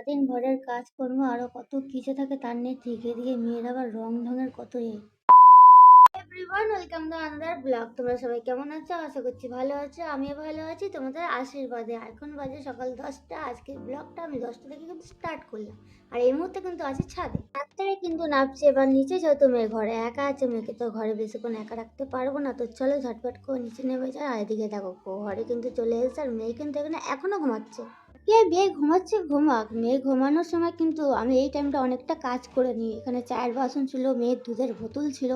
সারাদিন ঘরের কাজকর্ম আরো কত কিছু থাকে তার নেই ঠিক। এদিকে মেয়ের আবার রং ঢঙের কত everyone, welcome to another blog. তোমরা সবাই কেমন আছো? আশা করছি ভালো আছো। আমিও ভালো আছি তোমাদের আশীর্বাদে। এখন বাজে সকাল 10টা। আজকের ব্লগটা আমি 10টা থেকে কিন্তু স্টার্ট করলাম। আর এই মুহূর্তে কিন্তু আছি ছাদে। রাত্রে কিন্তু নামছে। এবার নিচে যেহেতু মেয়ে ঘরে একা আছে, মেয়েকে তো ঘরে বেশিক্ষণ একা রাখতে পারবো না, তো চলো ঝটপট করে নিচে নেমে যায়। আর এদিকে দেখো ঘরে কিন্তু চলে এসেছে, আর মেয়ে কিন্তু এখানে এখনো ঘুমাচ্ছে। কে মেয়ে ঘুমাচ্ছে, ঘুমাক। মেয়ে ঘুমানোর সময় কিন্তু আমি এই টাইমটা অনেকটা কাজ করে নিই। এখানে চায়ের বাসন ছিল, মেয়ের দুধের বোতল ছিল,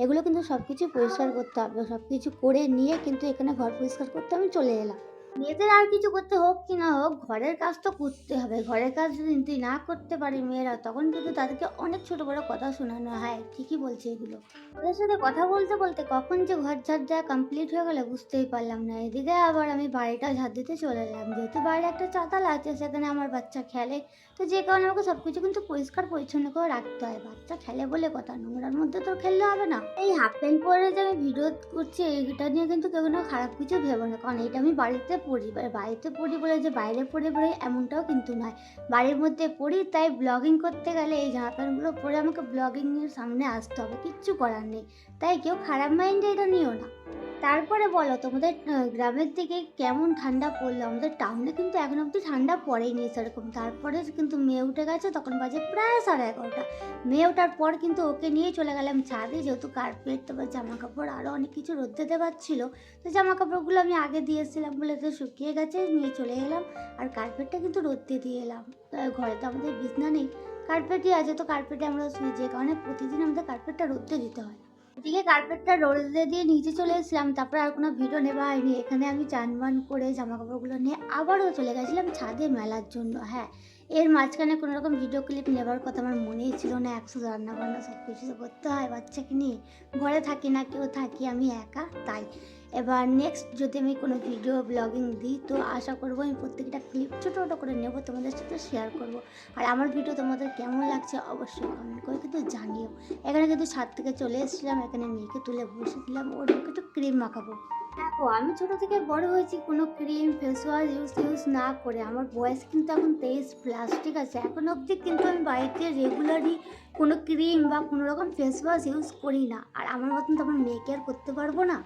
এগুলো কিন্তু সব কিছু পরিষ্কার করতে হবে। সব কিছু করে নিয়ে কিন্তু এখানে ঘর পরিষ্কার করতে আমি চলে এলাম। মেয়েদের আর কিছু করতে হোক কি না হোক, ঘরের কাজ তো করতে হবে। ঘরের কাজ যদি না করতে পারে মেয়েরা, তখন কিন্তু তাদেরকে অনেক ছোট বড় কথা শোনানো হয়। ঠিকই বলছে এগুলো। ওদের সাথে কথা বলতে বলতে কখন যে ঘর ঝাড় দেওয়া কমপ্লিট হয়ে গেলে বুঝতেই পারলাম না। এদিকে আবার আমি বাড়িটা ঝাড় দিতে চলে এলাম। যেহেতু বাইরে একটা চাতাল আছে, সেখানে আমার বাচ্চা খেলে, তো যে কারণে আমাকে সবকিছু কিন্তু পরিষ্কার পরিচ্ছন্ন করে রাখতে হয়। বাচ্চা খেলে বলে কথা, নোংরার মধ্যে তো খেললে হবে না। এই হাফ প্যান্ট পরে যে আমি ভিডিও করছি, এইটা নিয়ে কিন্তু কেউ না খারাপ কিছু ভেবো না, কারণ এটা আমি বাড়িতে পড়ি। বাড়িতে পড়ি বলে যে বাইরে পড়ে পড়ে এমনটাও কিন্তু নয়। বাড়ির মধ্যে পড়ি, তাই ব্লগিং করতে গেলে এই জামা প্যান্টগুলো পরে আমাকে ব্লগিং এর সামনে আসতে হবে, কিচ্ছু করার নেই। তাই কেউ খারাপ মাইন্ডে এটা নিও না। তারপরে বলো, তোমাদের গ্রামের দিকে কেমন ঠান্ডা পড়লো? আমাদের টাউনে কিন্তু এখন অব্দি ঠান্ডা পড়েনি সেরকম। তারপরে কিন্তু মেয়ে উঠে গেছে, তখন বাজে প্রায় 11:30। মেয়ে ওঠার পর কিন্তু ওকে নিয়ে চলে গেলাম ছাদে। যেহেতু কার্পেট, তারপর জামা কাপড় আরও অনেক কিছু রোদ্দে দেওয়ার ছিল, তো জামা কাপড়গুলো আমি আগে দিয়েছিলাম বলে তো শুকিয়ে গেছে, নিয়ে চলে এলাম। আর কার্পেটটা কিন্তু রোদ্দে দিয়ে এলাম। ঘরে তো আমাদের বিছনা নেই, কার্পেটই আছে, তো কার্পেটে আমরা শুই, যে কারণে প্রতিদিন আমাদের কার্পেটটা রোদ্দে দিতে হয়। এদিকে কার্পেটটা রোদে দিয়ে নিচে চলে এসেছিলাম। তারপরে আর কোনো ভিডিও নেওয়া হয়নি। এখানে আমি চান বান করে জামা কাপড়গুলো নিয়ে আবারও চলে গেছিলাম ছাদে মেলার জন্য। হ্যাঁ, এর মাঝখানে কোনো রকম ভিডিও ক্লিপ নেবার কথা আমার মনেই ছিল না। একসাথে রান্না বান্না সব কিছু তো করতে হয় বাচ্চাকে নিয়ে। ঘরে থাকি না কেউ, থাকি আমি একা, তাই। এবার নেক্সট যদি আমি কোনো ভিডিও ব্লগিং দিই, তো আশা করবো আমি প্রত্যেকটা ক্লিপ ছোটো ছোটো করে নেবো, তোমাদের সাথে শেয়ার করবো। আর আমার ভিডিও তোমাদের কেমন লাগছে অবশ্যই কমেন্ট করে কিন্তু জানিও। এখানে কিন্তু ছাদ থেকে চলে এসেছিলাম, এখানে মেয়েকে তুলে বসে দিলাম, ওর মুখে একটু ক্রিম মাখাবো। দেখো, আমি ছোট থেকে বড় হয়েছি কোনো ক্রিম ফেস ওয়াশ ইউজ না করে। আমার বয়স কিন্তু এখন 23+, ঠিক আছে? এখন অবধি কিন্তু আমি বাড়িতে রেগুলারই কোনো ক্রিম বা কোনো রকম ফেস ওয়াশ ইউজ করি না। আর আমার মতন তো আমার মেয়েকে আর করতে পারবো না।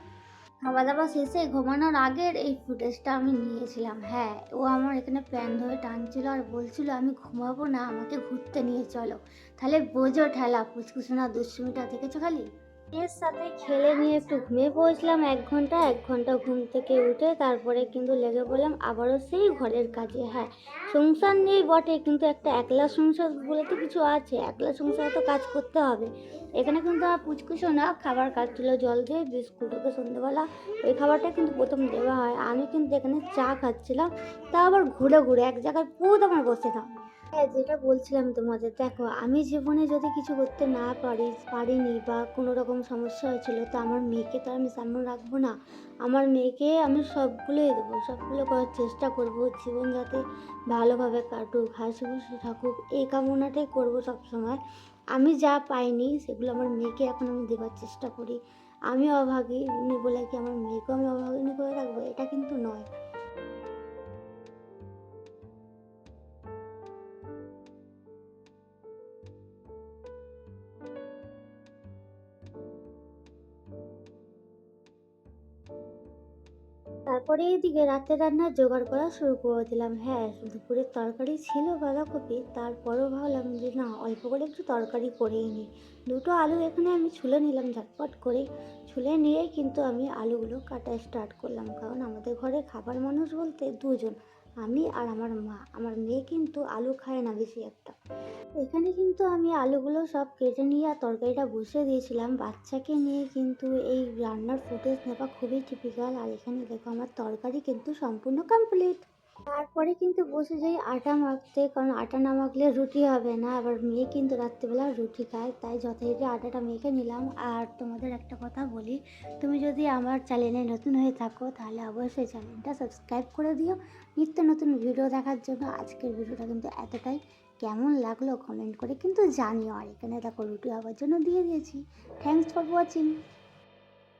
খাওয়া দাওয়া শেষে ঘুমানোর আগের এই ফুটেজটা আমি নিয়েছিলাম। হ্যাঁ, ও আমার এখানে প্যান ধরে টানছিল আর বলছিল আমি ঘুমাবো না, আমাকে ঘুরতে নিয়ে চলো। তাহলে বোঝো ঠেলা, ফুসকুসোনা দুষ্টুমিটা দেখেছো খালি। এর সাথে খেলে নিয়ে একটু ঘুমিয়ে পড়েছিলাম 1 ঘন্টা ঘুম থেকে উঠে। তারপরে কিন্তু লেগে পড়লাম আবারও সেই ঘরের কাজে। হ্যাঁ, সংসার নেই বটে, কিন্তু একটা একলা সংসার বলে তো কিছু আছে। একলা সংসারে তো কাজ করতে হবে। এখানে কিন্তু আমার পুচকুসোনা খাবার খাচ্ছিল জল দিয়ে বিস্কুট। ওকে সন্ধ্যেবেলা ওই খাবারটা কিন্তু প্রথম দেওয়া হয়। আমি কিন্তু এখানে চা খাচ্ছিলাম, তা আবার ঘুরে ঘুরে এক জায়গায় পুরো আমার বসে থাম। হ্যাঁ, যেটা বলছিলাম তোমাদের, দেখো আমি জীবনে যদি কিছু করতে না পারিনি বা কোনো রকম সমস্যা হয়েছিল, তো আমার মেয়েকে তো আমি সামনে রাখবো না। আমার মেয়েকে আমি সবগুলোই দেবো, সবগুলো করার চেষ্টা করব। জীবন যাতে ভালোভাবে কাটুক, হাসি খুশি থাকুক, এই কামনাটাই করবো সবসময়। আমি যা পাইনি সেগুলো আমার মেয়েকে এখন আমি দেওয়ার চেষ্টা করি। আমি অভাগিনী বলে কি আমার মেয়েকেও আমি অভাগিনী করে রাখবো? এটা কিন্তু নয়। তারপরে এদিকে রাতের রান্নার জোগাড় করা শুরু করে দিলাম। হ্যাঁ, দুপুরের তরকারি ছিল বাঁধাকপি, তারপরেও ভাবলাম যে না, অল্প করে একটু তরকারি করেই নিই। দুটো আলু এখানে আমি ছুলে নিলাম ঝটপট করে। ছুলে নিয়েই কিন্তু আমি আলুগুলো কাটা স্টার্ট করলাম, কারণ আমাদের ঘরে খাবার মানুষ বলতে দুজন, আমি আর আমার মা। আমার মেয়ে কিন্তু আলু খায় না বেশি একটা। এখানে কিন্তু আমি আলুগুলো সব কেটে নিয়ে আর তরকারিটা বসিয়ে দিয়েছিলাম। বাচ্চাকে নিয়ে কিন্তু এই রান্নার ফুটেজ নেওয়া খুবই টিপিক্যাল। আর এখানে দেখো আমার তরকারি কিন্তু সম্পূর্ণ কমপ্লিট। তারপরে কিন্তু বসে যাই আটা মাখতে, কারণ আটা না মাখলে রুটি হবে না। আবার মেয়ে কিন্তু রাত্রিবেলা রুটি খায়, তাই যথারীতি আটাটা মেখে নিলাম। আর তোমাদের একটা কথা বলি, তুমি যদি আমার চ্যানেলে নতুন হয়ে থাকো, তাহলে অবশ্যই চ্যানেলটা সাবস্ক্রাইব করে দিও নিত্য নতুন ভিডিও দেখার জন্য। আজকের ভিডিওটা কিন্তু এতটাই। কেমন লাগলো কমেন্ট করে কিন্তু জানিও। আর এখানে দেখো রুটি হওয়ার জন্য দিয়ে দিয়েছি। Thanks for watching.